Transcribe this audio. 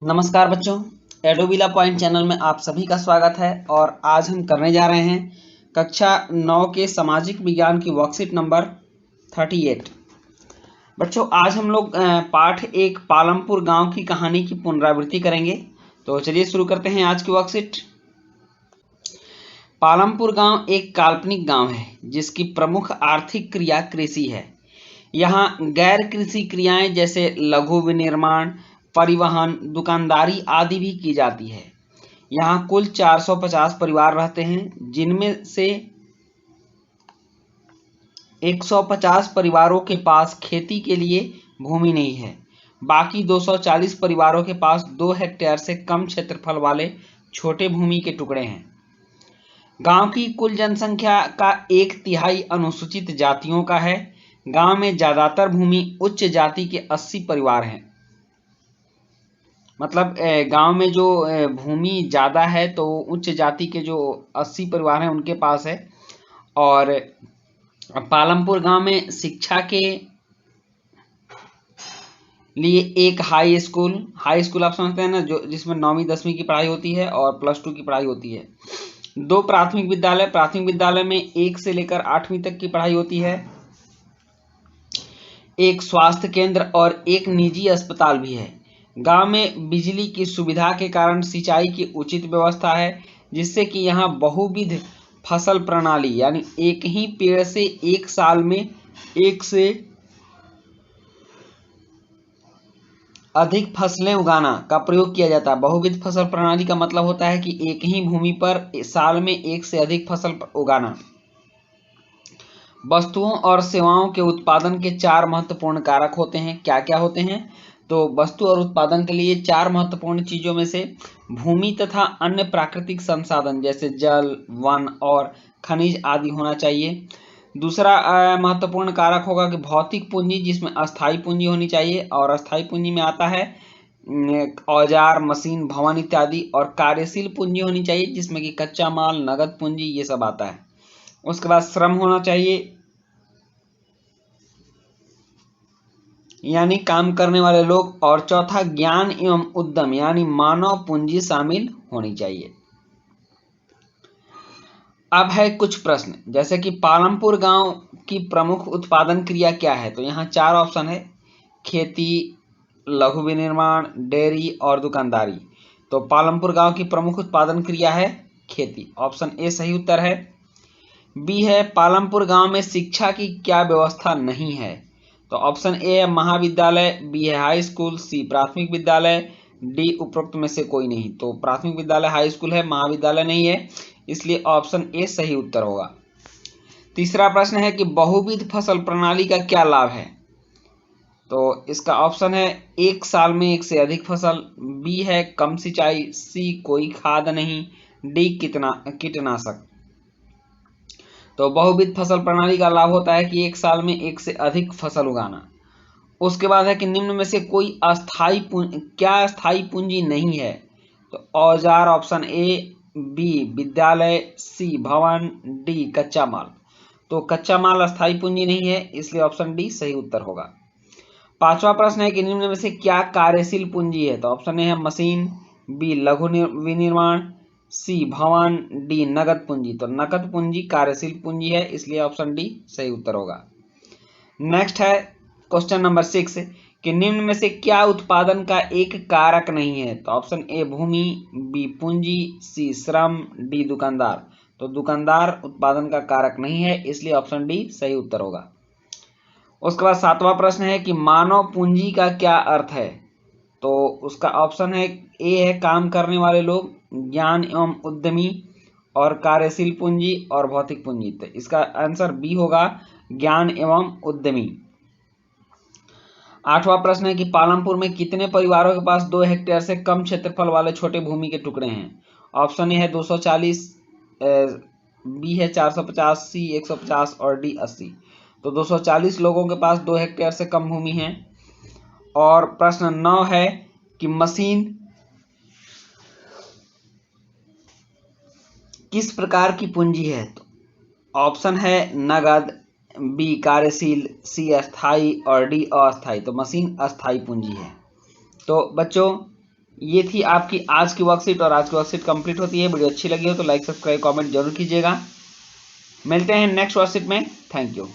नमस्कार बच्चों, एडोबिला point channel में आप सभी का स्वागत है। और आज हम करने जा रहे हैं कक्षा 9 के सामाजिक विज्ञान की वर्कशीट नंबर 38। बच्चों, आज हम लोग पाठ 1 पालमपुर गांव की कहानी की पुनरावृत्ति करेंगे। तो चलिए शुरू करते हैं आज की वर्कशीट। पालमपुर गांव एक काल्पनिक गांव है जिसकी प्रमुख आर्थिक क्रिया कृषि है। यहाँ गैर कृषि क्रियाएं जैसे लघु विनिर्माण, परिवहन, दुकानदारी आदि भी की जाती है। यहाँ कुल 450 परिवार रहते हैं, जिनमें से 150 परिवारों के पास खेती के लिए भूमि नहीं है। बाकी 240 परिवारों के पास 2 हेक्टेयर से कम क्षेत्रफल वाले छोटे भूमि के टुकड़े हैं। गांव की कुल जनसंख्या का 1/3 अनुसूचित जातियों का है। गांव में ज्यादातर भूमि उच्च जाति के 80 परिवार हैं। मतलब गांव में जो भूमि ज़्यादा है तो उच्च जाति के जो 80 परिवार हैं उनके पास है। और पालमपुर गांव में शिक्षा के लिए एक हाई स्कूल आप समझते हैं ना, जो जिसमें 9वीं 10वीं की पढ़ाई होती है और +2 की पढ़ाई होती है। 2 प्राथमिक विद्यालय में 1 से लेकर 8वीं तक की पढ़ाई होती है। एक स्वास्थ्य केंद्र और एक निजी अस्पताल भी है। गांव में बिजली की सुविधा के कारण सिंचाई की उचित व्यवस्था है, जिससे कि यहाँ बहुविध फसल प्रणाली यानी एक ही पेड़ से एक साल में 1 से अधिक फसलें उगाना का प्रयोग किया जाता है। बहुविध फसल प्रणाली का मतलब होता है कि एक ही भूमि पर साल में 1 से अधिक फसल उगाना। वस्तुओं और सेवाओं के उत्पादन के 4 महत्वपूर्ण कारक होते हैं। क्या क्या होते हैं? तो वस्तु और उत्पादन के लिए 4 महत्वपूर्ण चीजों में से भूमि तथा अन्य प्राकृतिक संसाधन जैसे जल, वन और खनिज आदि होना चाहिए। दूसरा महत्वपूर्ण कारक होगा कि भौतिक पूंजी, जिसमें अस्थायी पूंजी होनी चाहिए। और अस्थायी पूंजी में आता है औजार, मशीन, भवन इत्यादि। और कार्यशील पूंजी होनी चाहिए, जिसमें कि कच्चा माल, नगद पूंजी ये सब आता है। उसके बाद श्रम होना चाहिए, यानी काम करने वाले लोग। और चौथा ज्ञान एवं उद्यम यानी मानव पूंजी शामिल होनी चाहिए। अब है कुछ प्रश्न, जैसे कि पालमपुर गांव की प्रमुख उत्पादन क्रिया क्या है? तो यहाँ 4 ऑप्शन है: खेती, लघु विनिर्माण, डेयरी और दुकानदारी। तो पालमपुर गांव की प्रमुख उत्पादन क्रिया है खेती। ऑप्शन ए सही उत्तर है। बी है पालमपुर गांव में शिक्षा की क्या व्यवस्था नहीं है? तो ऑप्शन ए है महाविद्यालय, बी है हाई स्कूल, सी प्राथमिक विद्यालय, डी उपरोक्त में से कोई नहीं। तो प्राथमिक विद्यालय, हाई स्कूल है, महाविद्यालय नहीं है, इसलिए ऑप्शन ए सही उत्तर होगा। तीसरा प्रश्न है कि बहुविध फसल प्रणाली का क्या लाभ है? तो इसका ऑप्शन है 1 साल में 1 से अधिक फसल, बी है कम सिंचाई, सी कोई खाद नहीं, डी कीटनाशक। तो बहुविध फसल प्रणाली का लाभ होता है कि 1 साल में 1 से अधिक फसल उगाना। उसके बाद है कि निम्न में से कोई क्या अस्थायी पूंजी नहीं है? तो औजार ऑप्शन ए, बी विद्यालय, सी भवन, डी कच्चा माल। तो कच्चा माल अस्थायी पूंजी नहीं है, इसलिए ऑप्शन डी सही उत्तर होगा। 5वां प्रश्न है कि निम्न में से क्या कार्यशील पूंजी है? तो ऑप्शन ए है मशीन, बी लघु विनिर्माण, सी भवन, डी नगद पूंजी। तो नकद पूंजी कार्यशील पूंजी है, इसलिए ऑप्शन डी सही उत्तर होगा। नेक्स्ट है क्वेश्चन नंबर 6 कि निम्न में से क्या उत्पादन का एक कारक नहीं है? तो ऑप्शन ए भूमि, बी पूंजी, सी श्रम, डी दुकानदार। तो दुकानदार उत्पादन का कारक नहीं है, इसलिए ऑप्शन डी सही उत्तर होगा। उसके बाद 7वां प्रश्न है कि मानव पूंजी का क्या अर्थ है? तो उसका ऑप्शन है ए है काम करने वाले लोग, ज्ञान एवं उद्यमी, और कार्यशील पूंजी और भौतिक पूंजी। तो इसका आंसर बी होगा, ज्ञान एवं उद्यमी। 8वां प्रश्न है कि पालमपुर में कितने परिवारों के पास 2 हेक्टेयर से कम क्षेत्रफल वाले छोटे भूमि के टुकड़े हैं? ऑप्शन ए है 240, बी है 450, सी 150 और डी 80। तो 240 लोगों के पास 2 हेक्टेयर से कम भूमि है। और प्रश्न 9 है कि मशीन किस प्रकार की पूंजी है? तो ऑप्शन है नगद, बी कार्यशील, सी अस्थाई और डी अस्थाई। तो मशीन अस्थाई पूंजी है। तो बच्चों, ये थी आपकी आज की वर्कशीट और आज की वर्कशीट कंप्लीट होती है। वीडियो अच्छी लगी हो तो लाइक सब्सक्राइब कमेंट जरूर कीजिएगा। मिलते हैं नेक्स्ट वर्कशीट में। Thank you.